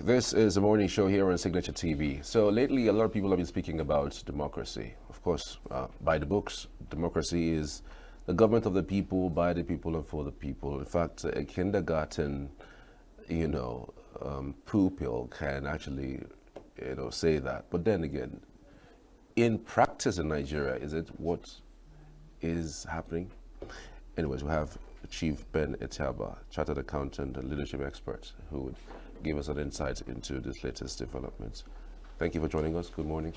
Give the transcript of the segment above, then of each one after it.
This is a morning show here on Signature TV. So lately, a lot of people have been speaking about democracy. Of course, by the books, democracy is the government of the people, by the people, and for the people. In fact, a kindergarten, pupil can actually, say that. But then again, in practice in Nigeria, is it what is happening? Anyways, we have Chief Ben Etiaba, chartered accountant and leadership expert, who would give us an insight into this latest developments. Thank you for joining us. Good morning.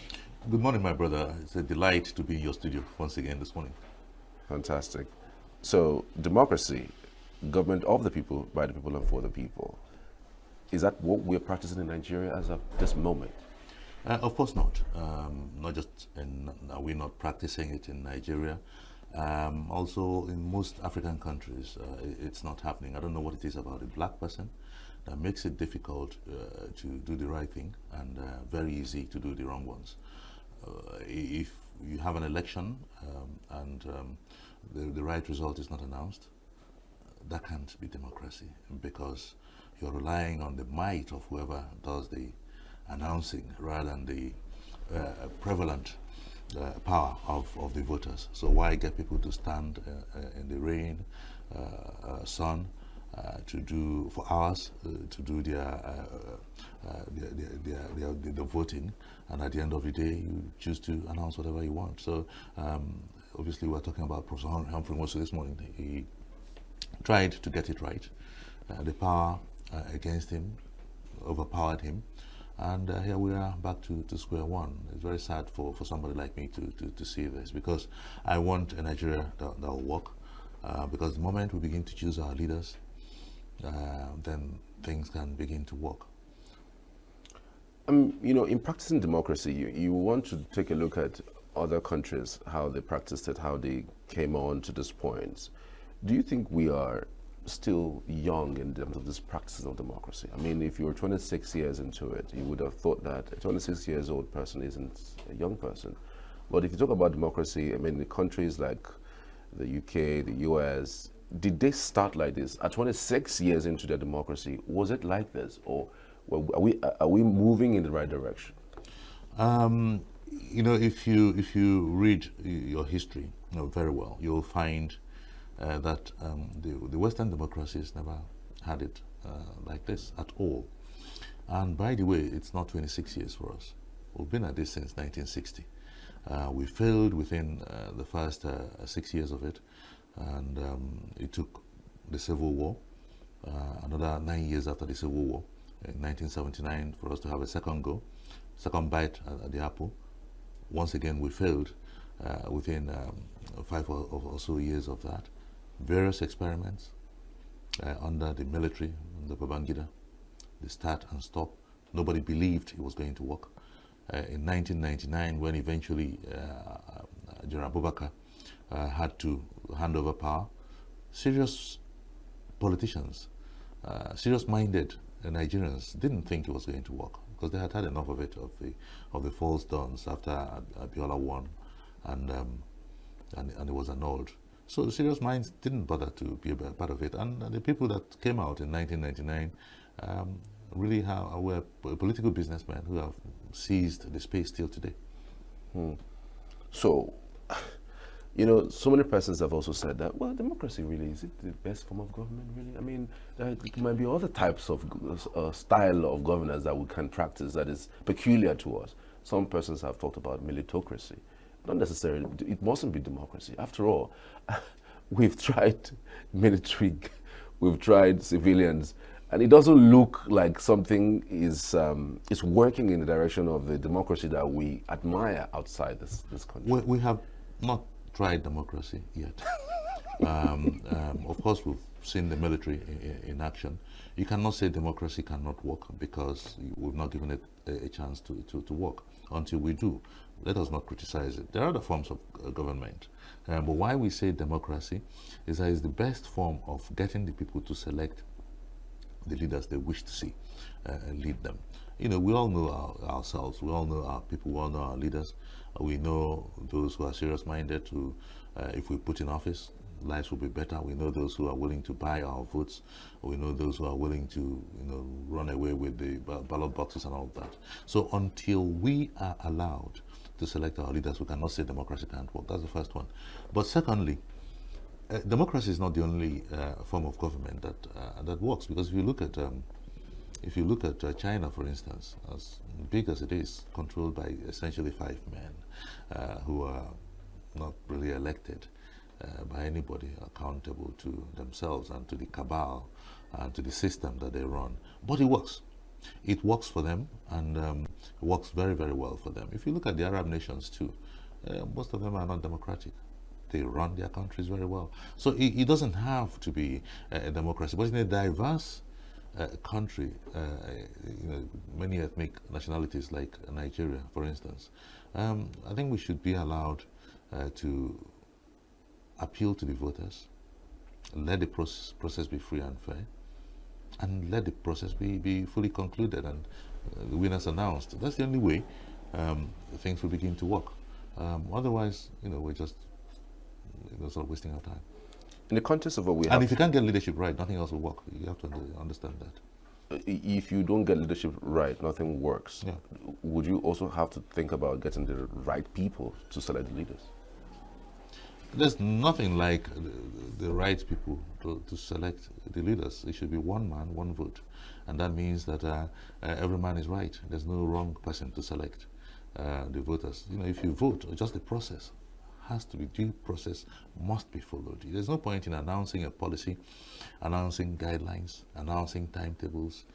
Good morning, my brother. It's a delight to be in your studio once again this morning. Fantastic. So, democracy, government of the people, by the people, and for the people. Is that what we're practicing in Nigeria as of this moment? Of course not. We're not practicing it in Nigeria. Also, in most African countries, it's not happening. I don't know what it is about a black person that makes it difficult to do the right thing and very easy to do the wrong ones. If you have an election and the right result is not announced, that can't be democracy, because you're relying on the might of whoever does the announcing rather than the prevalent power of the voters. So why get people to stand in the rain, sun, to do for hours to do their voting, and at the end of the day you choose to announce whatever you want. So obviously we're talking about Professor Humphrey Mosu this morning. He tried to get it right. The power against him overpowered him, and here we are back to square one. It's very sad for somebody like me to see this, because I want a Nigeria that will work, because the moment we begin to choose our leaders, then things can begin to work. In practicing democracy, you want to take a look at other countries, how they practiced it, how they came on to this point. Do you think we are still young in terms of this practice of democracy? I mean, if you were 26 years into it, you would have thought that a 26 years old person isn't a young person. But if you talk about democracy, I mean, the countries like the UK, the US, did they start like this? At 26 years into their democracy, was it like this? Or are we moving in the right direction? If you read your history very well, you'll find that the Western democracies never had it like this at all. And by the way, it's not 26 years for us. We've been at this since 1960. We failed within the first 6 years of it, and it took the Civil War, another 9 years after the Civil War, in 1979, for us to have a second bite at the apple. Once again, we failed within 5 or so years of that. Various experiments under the military, under Babangida, the start and stop. Nobody believed it was going to work. In 1999, when eventually General Abubakar had to hand over power, serious politicians, serious-minded Nigerians didn't think it was going to work, because they had had enough of it, of the false dawns after Abiola won, and it was annulled. So the serious minds didn't bother to be a part of it, and the people that came out in 1999 really were political businessmen who have seized the space till today. So, so many persons have also said that, well, democracy really, is it the best form of government, really? I mean, there might be other types of style of governance that we can practice that is peculiar to us. Some persons have talked about militocracy. Not necessarily, it mustn't be democracy. After all, we've tried military, we've tried civilians, and it doesn't look like something is working in the direction of the democracy that we admire outside this country. We have not tried democracy yet. Of course, we've seen the military in action. You cannot say democracy cannot work, because we've not given it a chance to work. Until we do, let us not criticize it. There are other forms of government. But why we say democracy is that it's the best form of getting the people to select the leaders they wish to see lead them. We all know ourselves, we all know our people, we all know our leaders. We know those who are serious-minded, who, if we put in office, lives will be better. We know those who are willing to buy our votes. We know those who are willing to, run away with the ballot boxes and all that. So until we are allowed to select our leaders, we cannot say democracy can't work. That's the first one. But secondly, democracy is not the only form of government that works. Because if you look at China, for instance, as big as it is, controlled by essentially 5 men who are not really elected by anybody, accountable to themselves and to the cabal and to the system that they run. But it works. It works for them, and it works very, very well for them. If you look at the Arab nations too, most of them are not democratic. They run their countries very well. So it doesn't have to be a democracy, but in a diverse country, many ethnic nationalities like Nigeria, for instance, I think we should be allowed to appeal to the voters, let the process be free and fair, and let the process be fully concluded and the winners announced. That's the only way things will begin to work. Otherwise, we're just sort of wasting our time. In the context of what we have, and if you can't get leadership right, nothing else will work. You have to understand that. If you don't get leadership right, nothing works. Yeah. Would you also have to think about getting the right people to select the leaders? There's nothing like the right people to select the leaders. It should be one man, one vote. And that means that every man is right. There's no wrong person to select the voters. If you vote, just the process has to be, due process must be followed. There's no point in announcing a policy, announcing guidelines, announcing timetables,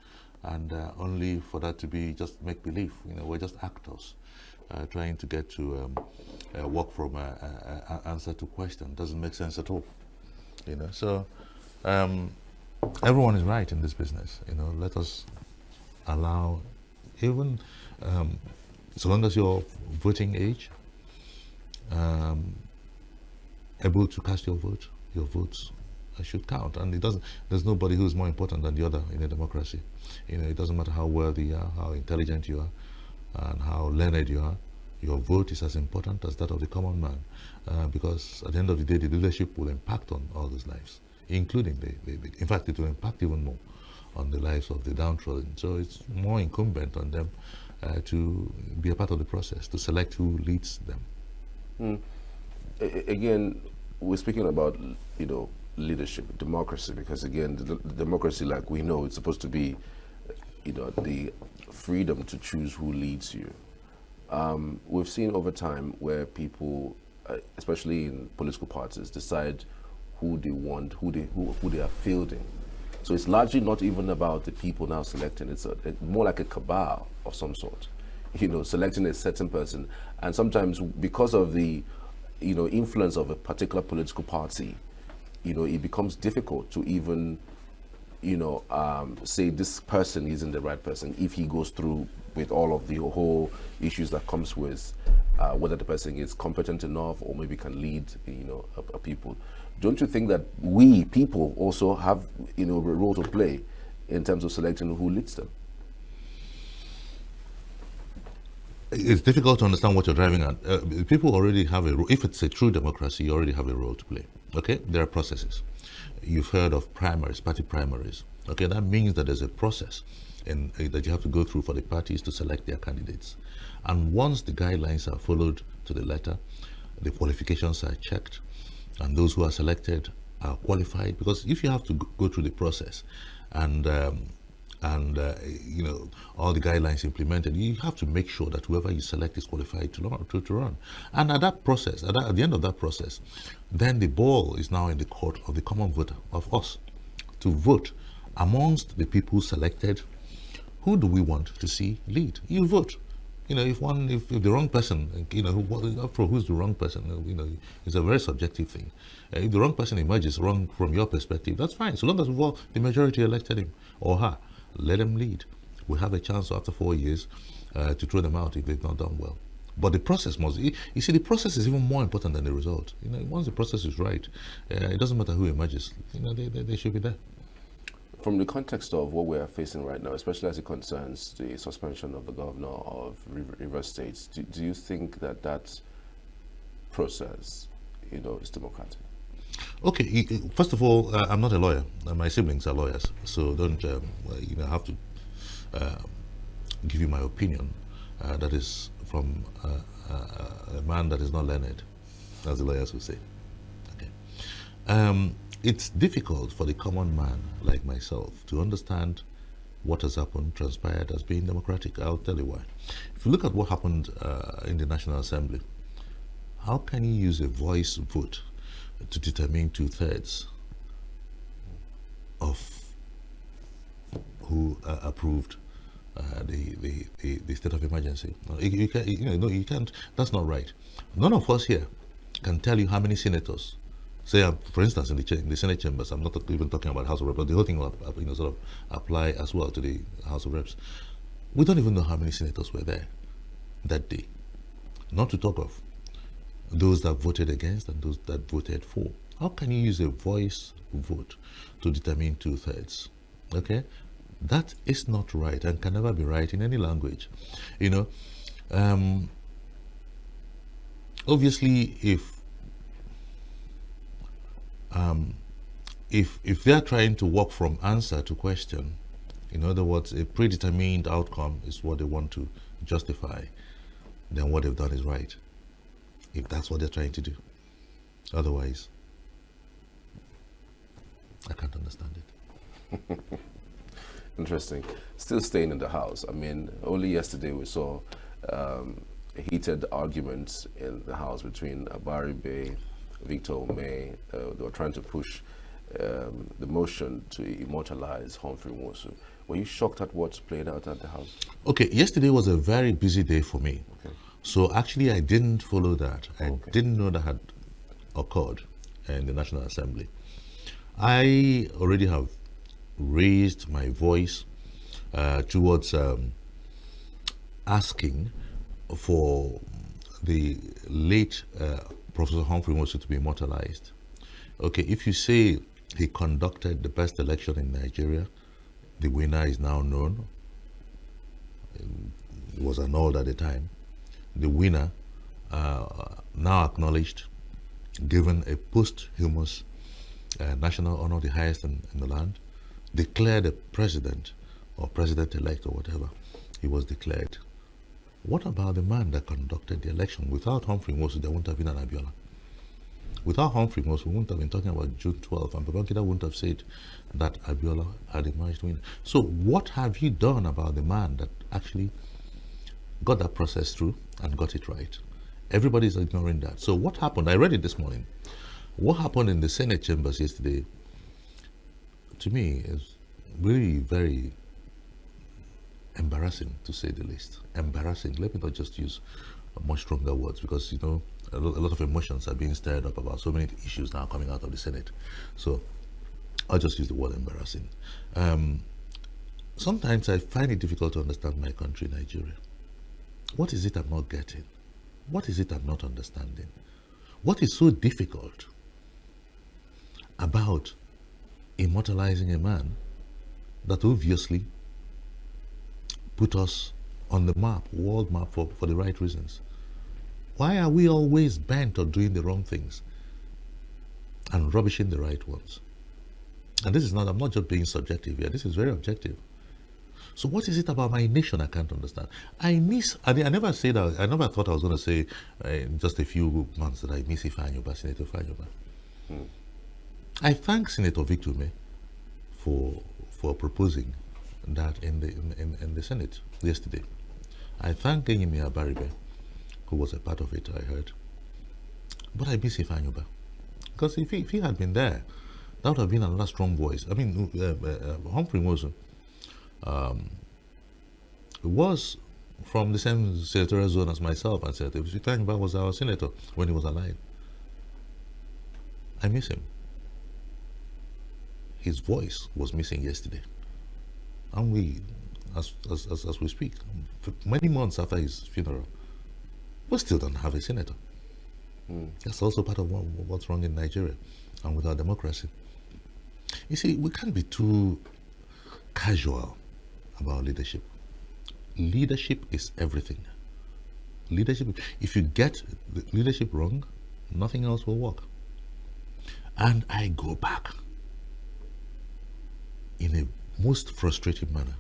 and only for that to be just make-believe. We're just actors trying to get to work from answer to question. Doesn't make sense at all. So everyone is right in this business. Let us allow, even so long as you're voting age, able to cast your vote, your votes should count. And there's nobody who's more important than the other in a democracy. It doesn't matter how wealthy you are, how intelligent you are, and how learned you are. Your vote is as important as that of the common man, because at the end of the day, the leadership will impact on all those lives, including in fact, it will impact even more on the lives of the downtrodden. So it's more incumbent on them to be a part of the process, to select who leads them. Again, we're speaking about leadership, democracy, because again, the democracy, like we know, it's supposed to be the freedom to choose who leads you. We've seen over time where people, especially in political parties, decide who they want, who they are fielding. So it's largely not even about the people now selecting. It's more like a cabal of some sort, selecting a certain person. And sometimes because of the, influence of a particular political party, it becomes difficult to even, say this person isn't the right person if he goes through with all of the whole issues that comes with whether the person is competent enough or maybe can lead, a people. Don't you think that we people also have, a role to play in terms of selecting who leads them? It's difficult to understand what you're driving at. People already have a role. If it's a true democracy, you already have a role to play. Okay, there are processes. You've heard of primaries, party primaries. Okay, that means that there's a process that you have to go through for the parties to select their candidates. And once the guidelines are followed to the letter, the qualifications are checked, and those who are selected are qualified. Because if you have to go through the process and all the guidelines implemented, you have to make sure that whoever you select is qualified to run. And at that process, at the end of that process, then the ball is now in the court of the common voter, of us, to vote amongst the people selected. Who do we want to see lead? You vote. If the wrong person, who's the wrong person? It's a very subjective thing. If the wrong person emerges wrong from your perspective, that's fine. So long as the majority elected him or her, let them lead. We have a chance after 4 years to throw them out if they've not done well. But the process must. You see, the process is even more important than the result. Once the process is right, it doesn't matter who emerges. They should be there. From the context of what we are facing right now, especially as it concerns the suspension of the governor of Rivers State, do you think that process, is democratic? Okay, first of all, I'm not a lawyer. My siblings are lawyers, so don't have to uh, give you my opinion. That is from a man that is not learned, as the lawyers would say. Okay. It's difficult for the common man like myself to understand what has happened, transpired as being democratic. I'll tell you why. If you look at what happened in the National Assembly, how can you use a voice vote to determine 2/3 of who approved the state of emergency? You can't. That's not right. None of us here can tell you how many senators. Say, for instance, in the Senate chambers. I'm not even talking about House of Reps, but the whole thing will sort of apply as well to the House of Reps. We don't even know how many senators were there that day. Not to talk of those that voted against and those that voted for. How can you use a voice vote to determine 2/3? Okay, that is not right and can never be right in any language. You know, obviously, if they are trying to walk from answer to question, in other words, a predetermined outcome is what they want to justify, then what they've done is right. If that's what they're trying to do. Otherwise, I can't understand it. Interesting. Still staying in the House. I mean, only yesterday we saw heated arguments in the House between Abari Bey, Victor Omei. They were trying to push the motion to immortalize Humphrey Nwosu. Were you shocked at what's played out at the House? Okay, yesterday was a very busy day for me. Okay. So actually, I didn't follow that. I didn't know that had occurred in the National Assembly. I already have raised my voice towards asking for the late Professor Humphrey Nwosu to be immortalized. Okay, if you say he conducted the best election in Nigeria, the winner is now known. It was annulled at the time. The winner, now acknowledged, given a posthumous national honor, the highest in the land, declared a president or president-elect or whatever, he was declared. What about the man that conducted the election? Without Humphrey Nwosu, there wouldn't have been an Abiola. Without Humphrey Nwosu, we wouldn't have been talking about June 12th, and Babangida wouldn't have said that Abiola had emerged winner. So what have you done about the man that actually got that process through and got it right? Everybody's ignoring that. So what happened? I read it this morning. What happened in the Senate chambers yesterday, to me, is really very embarrassing, to say the least. Embarrassing. Let me not just use much stronger words, because a lot of emotions are being stirred up about so many issues now coming out of the Senate. So I'll just use the word embarrassing. Sometimes I find it difficult to understand my country, Nigeria. What is it I'm not getting? What is it I'm not understanding? What is so difficult about immortalizing a man that obviously put us on the map, world map, for the right reasons? Why are we always bent on doing the wrong things and rubbishing the right ones? And this is not, I'm not just being subjective here, this is very objective. So what is it about my nation I can't understand? I never said that, I never thought I was going to say in just a few months that I miss Ifeanyoba, Senator Ifeanyoba. I thank Senator Victor Omei for proposing that in the Senate yesterday. I thank Enyimi Abaribe, who was a part of it, I heard. But I miss Ifeanyoba. Because if he had been there, that would have been another strong voice. I mean, Humphrey Nwosu was from the same senatorial zone as myself, and Senator Ifeanyoba was our senator when he was alive. I miss him. His voice was missing yesterday. And we, as we speak, for many months after his funeral, we still don't have a senator. That's also part of what's wrong in Nigeria and with our democracy. You see, we can't be too casual about leadership. Leadership is everything. Leadership, if you get the leadership wrong, nothing else will work. And I go back in a most frustrating manner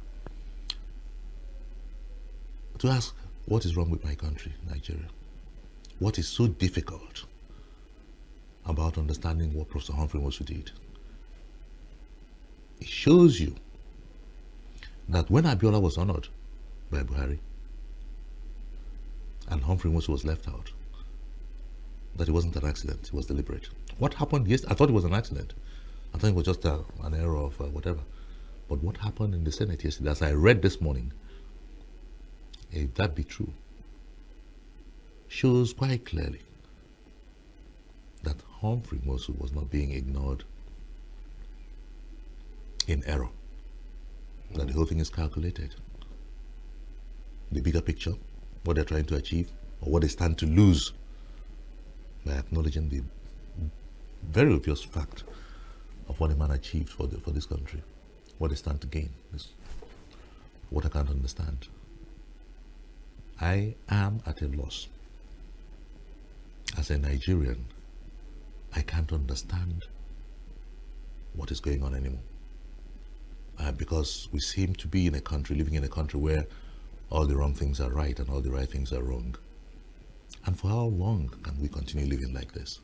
to ask, what is wrong with my country, Nigeria? What is so difficult about understanding what Professor Humphrey Nwosu did? It shows you that when Abiola was honored by Buhari and Humphrey Nwosu was left out, that it wasn't an accident, it was deliberate. What happened yesterday? I thought it was an accident. I thought it was just an error of whatever. But what happened in the Senate yesterday, as I read this morning, if that be true, shows quite clearly that Humphrey Nwosu was not being ignored in error. That the whole thing is calculated. The bigger picture, what they're trying to achieve, or what they stand to lose by acknowledging the very obvious fact of what a man achieved for this country. What they stand to gain is what I can't understand. I am at a loss. As a Nigerian, I can't understand what is going on anymore. Because we seem to be living in a country where all the wrong things are right and all the right things are wrong. And for how long can we continue living like this?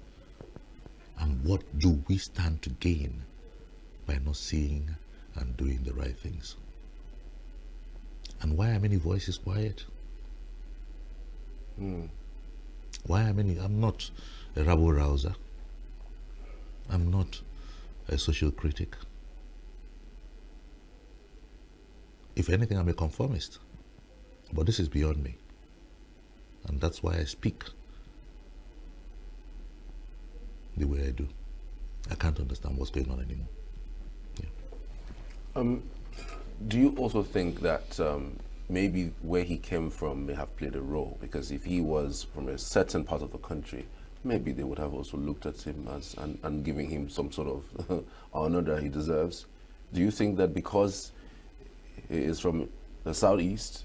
And what do we stand to gain by not seeing and doing the right things? And why are many voices quiet? Why are many? I'm not a rabble-rouser. I'm not a social critic. If anything, I'm a conformist. But this is beyond me. And that's why I speak the way I do. I can't understand what's going on anymore. Yeah. Do you also think that maybe where he came from may have played a role? Because if he was from a certain part of the country, maybe they would have also looked at him as and giving him some sort of honor that he deserves. Do you think that because he is from the southeast,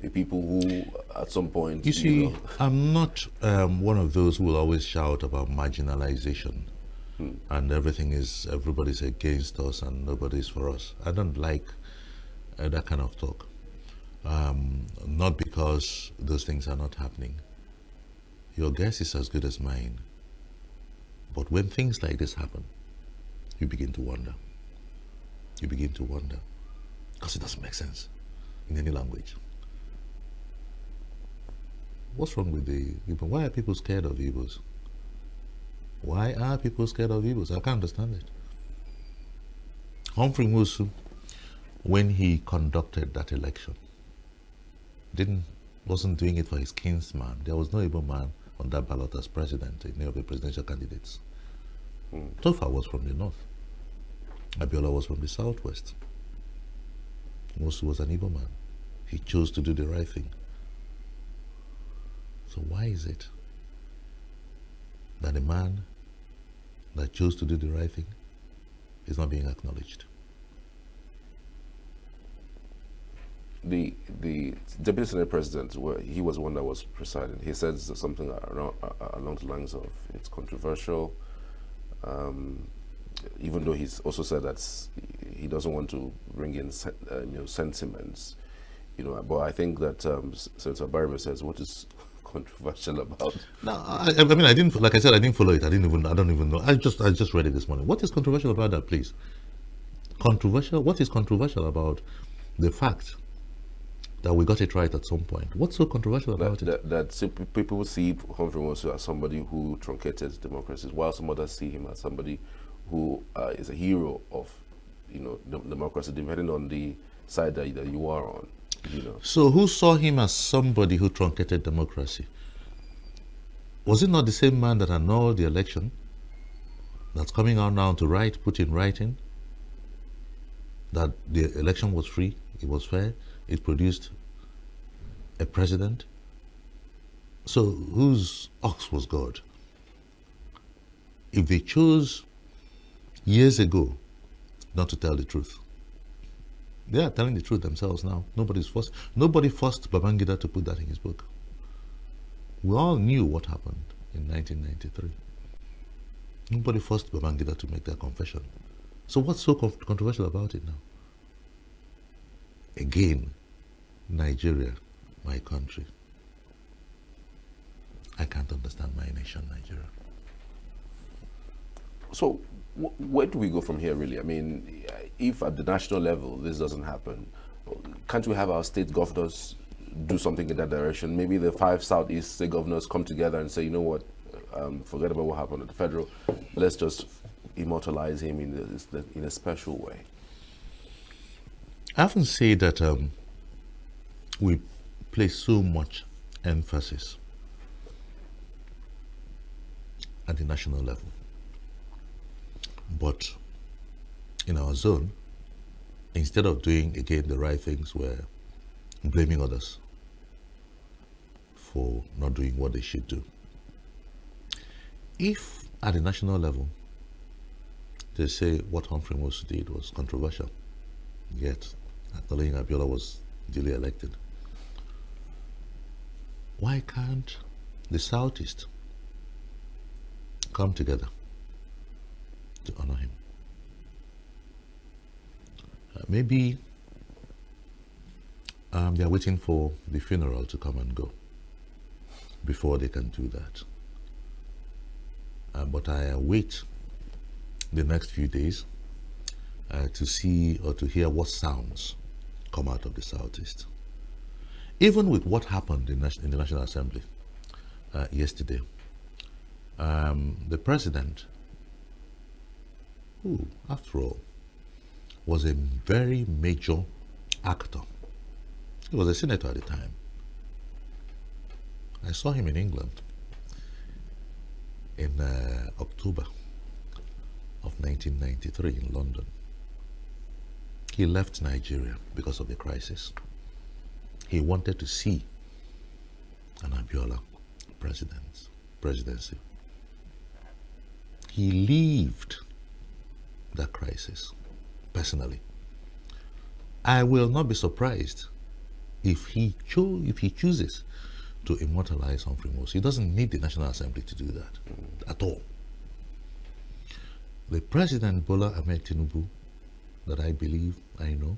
the people who at some point... You see, I'm not one of those who will always shout about marginalization and everybody's against us and nobody's for us. I don't like that kind of talk. Not because those things are not happening. Your guess is as good as mine. But when things like this happen, you begin to wonder. You begin to wonder. Because it doesn't make sense in any language. What's wrong with the Igbo? Why are people scared of Igbos? Why are people scared of Igbos? I can't understand it. Humphrey Nwosu, when he conducted that election, wasn't doing it for his kinsman. There was no Igbo man on that ballot as president, any of the presidential candidates. Tofa was from the north. Abiola was from the southwest. Nwosu was an Igbo man. He chose to do the right thing. So why is it that a man that chose to do the right thing is not being acknowledged? The Deputy Senate President, he was one that was presiding. He said something along the lines of it's controversial, even though he's also said that he doesn't want to bring in sentiments, But I think that Senator Barber says, what is controversial about? No, I mean, I didn't. Like I said, I didn't follow it. I don't even know. I just read it this morning. What is controversial about that, please? Controversial? What is controversial about the fact that we got it right at some point? What's so controversial about it? That people see Humphrey Nwosu as somebody who truncated democracies, while some others see him as somebody who is a hero of, democracy, depending on the side that you are on. So who saw him as somebody who truncated democracy? Was it not the same man that annulled the election that's coming out now to put in writing that the election was free, it was fair, it produced a president? So whose ox was God? If they chose years ago not to tell the truth, they are telling the truth themselves now. Nobody forced Babangida to put that in his book. We all knew what happened in 1993. Nobody forced Babangida to make that confession. So what's so controversial about it now? Again, Nigeria, my country. I can't understand my nation, Nigeria. So, where do we go from here, really? I mean, if at the national level this doesn't happen, can't we have our state governors do something in that direction? Maybe the 5 Southeast state governors come together and say, you know what, forget about what happened at the federal, let's just immortalize him in a special way. I often say that we place so much emphasis at the national level. But in our zone, instead of doing again the right things, we're blaming others for not doing what they should do. If at the national level they say what Humphrey Mosu did was controversial, yet acknowledging Abiola was duly elected, why can't the Southeast come together to honor him? Maybe they are waiting for the funeral to come and go before they can do that. But I await the next few days to see or to hear what sounds come out of the Southeast. Even with what happened in the National Assembly yesterday, the president, who, after all, was a very major actor. He was a senator at the time. I saw him in England in October of 1993 in London. He left Nigeria because of the crisis. He wanted to see an Abiola presidency. He lived that crisis personally. I will not be surprised if he chooses to immortalize Humphrey Mosu. He doesn't need the National Assembly to do that at all. The President Bola Ahmed Tinubu, that I believe, I know,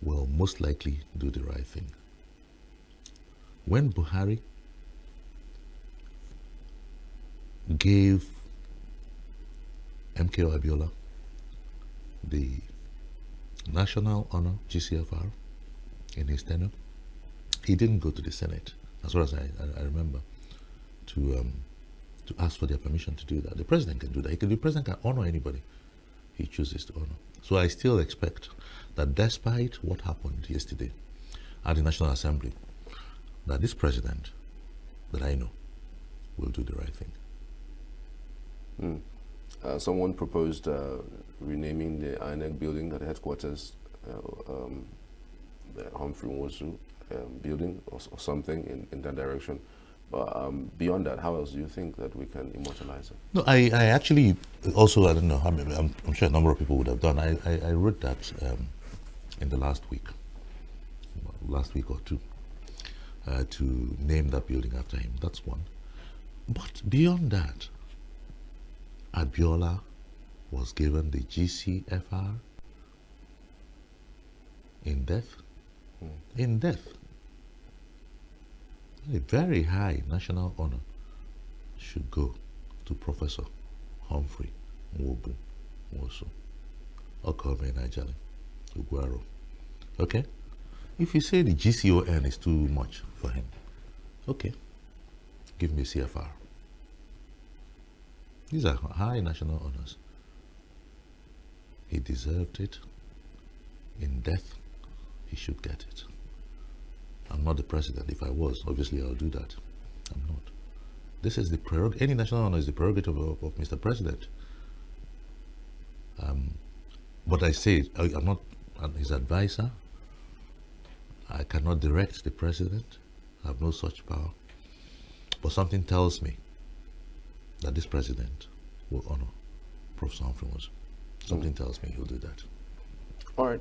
will most likely do the right thing. When Buhari gave MKO Abiola the National Honor GCFR in his tenure, he didn't go to the Senate, as far as I remember, to ask for their permission to do that. The president can do that. The president can honor anybody he chooses to honor. So I still expect that despite what happened yesterday at the National Assembly, that this president that I know will do the right thing. Someone proposed renaming the INEC building at the headquarters the Humphrey Mosu building or something in that direction. But beyond that, how else do you think that we can immortalize it? No, I actually also, I don't know, I'm sure a number of people would have done. I wrote that in the last week or two, to name that building after him. That's one. But beyond that, Abiola was given the GCFR in death. In death. A very high national honor should go to Professor Humphrey Mobu Mosu, Okome Nigeli Uguaro. Okay? If you say the GCON is too much for him, okay, give me CFR. These are high national honors. He deserved it. In death, he should get it. I'm not the president. If I was, obviously I'll do that. I'm not. This is the prerogative. Any national honor is the prerogative of Mr. President. But I say, I'm not his advisor. I cannot direct the president. I have no such power. But something tells me that this president will honor Professor Humphrey Mosu. Something tells me he'll do that. All right.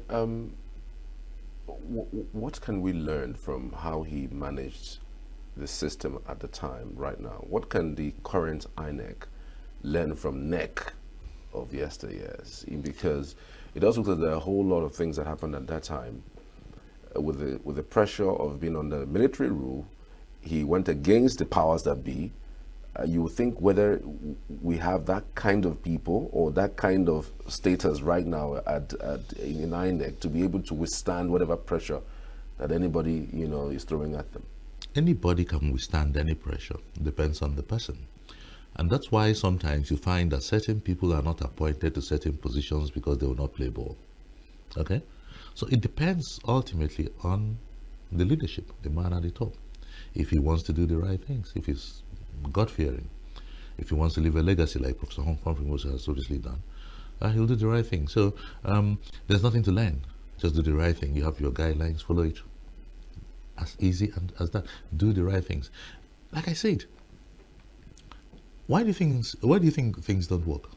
What can we learn from how he managed the system at the time right now? What can the current INEC learn from neck of yesteryears? Because it does look like there are a whole lot of things that happened at that time. With the pressure of being under military rule, he went against the powers that be. You would think whether we have that kind of people or that kind of status right now in INEC to be able to withstand whatever pressure that anybody is throwing at them. Anybody can withstand any pressure. Depends on the person. And that's why sometimes you find that certain people are not appointed to certain positions because they will not play ball. Okay? So it depends ultimately on the leadership, the man at the top. If he wants to do the right things, if he's God-fearing, if he wants to leave a legacy like Professor Humphrey has obviously done, he'll do the right thing. So there's nothing to learn. Just do the right thing. You have your guidelines, follow it. As easy as that. Do the right things. Like I said, why do you think things don't work?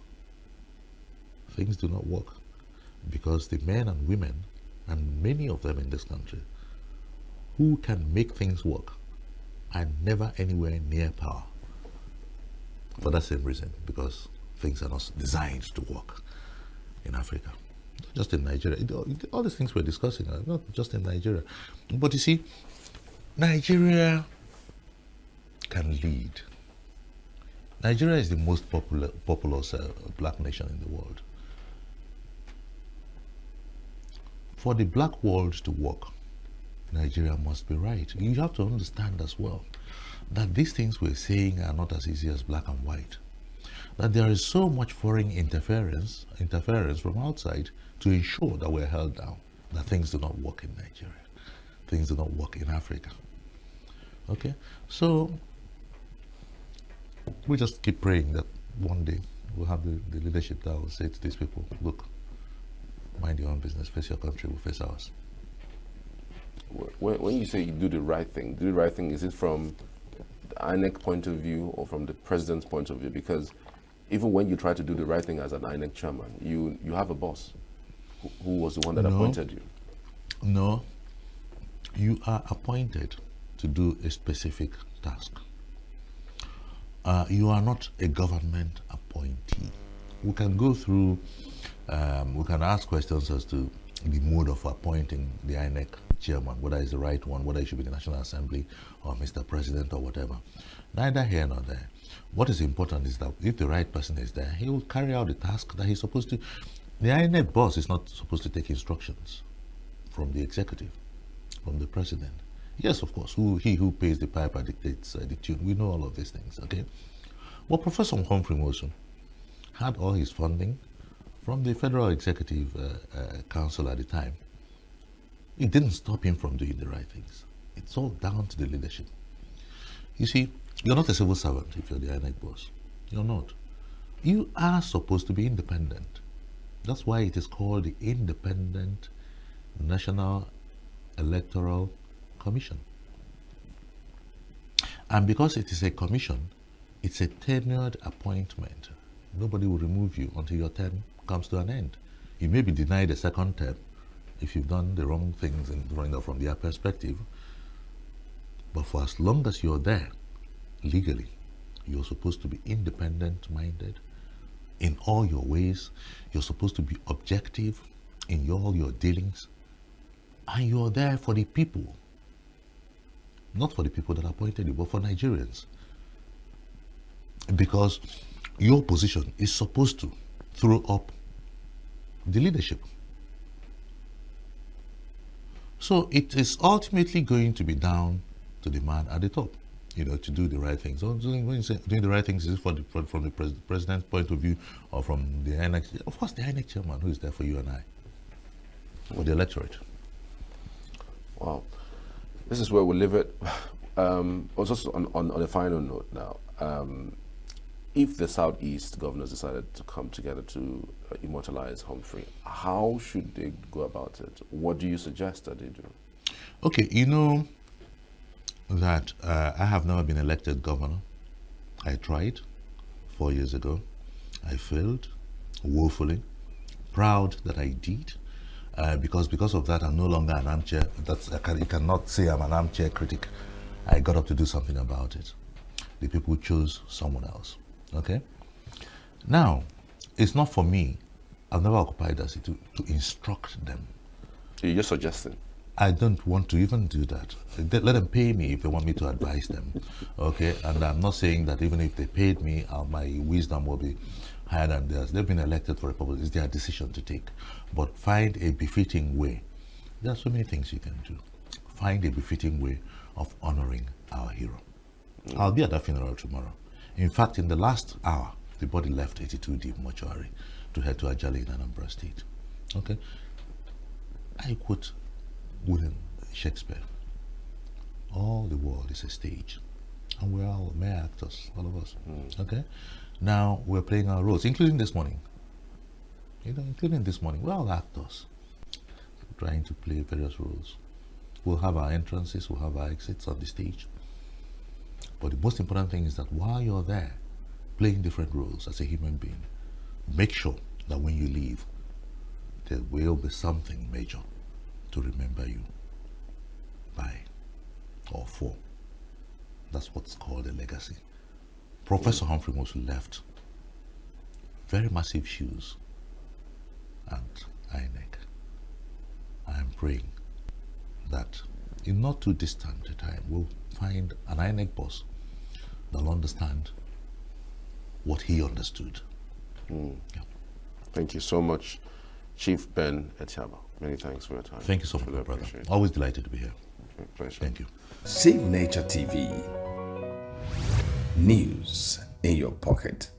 Things do not work because the men and women, and many of them in this country, who can make things work are never anywhere near power. For that same reason, because things are not designed to work in Africa. Not just in Nigeria. All these things we're discussing are not just in Nigeria. But you see, Nigeria can lead. Nigeria is the most populous black nation in the world. For the black world to work, Nigeria must be right. You have to understand as well that these things we're saying are not as easy as black and white. That there is so much foreign interference from outside to ensure that we're held down, that things do not work in Nigeria, things do not work in Africa. Okay, so we just keep praying that one day we'll have the leadership that will say to these people, look, mind your own business, face your country, we'll face ours. When you say you do the right thing, is it from the INEC point of view or from the president's point of view? Because even when you try to do the right thing as an INEC chairman, you have a boss who was the one that appointed you. No, you are appointed to do a specific task. You are not a government appointee. We can go through, we can ask questions as to the mode of appointing the INEC chairman, whether it's the right one, whether it should be the National Assembly or Mr. President or whatever. Neither here nor there. What is important is that if the right person is there, he will carry out the task that he's supposed to. The INEC boss is not supposed to take instructions from the executive, from the president. Yes, of course, he who pays the piper dictates the tune. We know all of these things, okay? Well, Professor Humphrey had all his funding from the Federal Executive Council at the time. It didn't stop him from doing the right things. It's all down to the leadership. You see, you're not a civil servant if you're the INEC boss. You're not. You are supposed to be independent. That's why it is called the Independent National Electoral Commission. And because it is a commission, it's a tenured appointment. Nobody will remove you until your term comes to an end. You may be denied a second term if you've done the wrong things from their perspective. But for as long as you're there, legally, you're supposed to be independent-minded in all your ways. You're supposed to be objective in all your dealings. And you're there for the people. Not for the people that appointed you, but for Nigerians. Because your position is supposed to throw up the leadership. So it is ultimately going to be down to the man at the top, to do the right things. So when you say doing the right things, is it from the president's point of view or from the INEC? Of course, the INEC chairman who is there for you and I, or the electorate. Wow. This is where we'll leave it. Also on a final note now, if the Southeast governors decided to come together to immortalize Humphrey, how should they go about it? What do you suggest that they do? Okay, that I have never been elected governor. I tried 4 years ago. I failed woefully. Proud that I did. Because of that, I'm no longer an armchair. You cannot say I'm an armchair critic. I got up to do something about it. The people chose someone else. Okay? Now, it's not for me, I've never occupied that seat to instruct them. You're just suggesting. I don't want to even do that. Let them pay me if they want me to advise them. Okay, and I'm not saying that even if they paid me, my wisdom will be higher than theirs. They've been elected for a purpose. It's their decision to take. But find a befitting way. There are so many things you can do. Find a befitting way of honoring our hero. I'll be at that funeral tomorrow. In fact, in the last hour, the body left 82 Deep Mortuary to head to Ajali in Anambra State. Okay? I quote William Shakespeare. All the world is a stage, and we're all mere actors, all of us. Okay? Now we're playing our roles, including this morning. Including this morning, we're all actors, trying to play various roles. We'll have our entrances, we'll have our exits on the stage. But the most important thing is that while you're there, playing different roles as a human being, make sure that when you leave, there will be something major to remember you by or for. That's what's called a legacy. Professor Humphrey Mosu left very massive shoes at INEC. I am praying that in not too distant a time we'll find an INEC boss that'll understand what he understood. Yeah. Thank you so much, Chief Ben Etiaba. Many thanks for your time. Thank you so much, Really my brother. appreciate it. Always delighted to be here. Pleasure. Thank you. Save Nature TV. News in your pocket.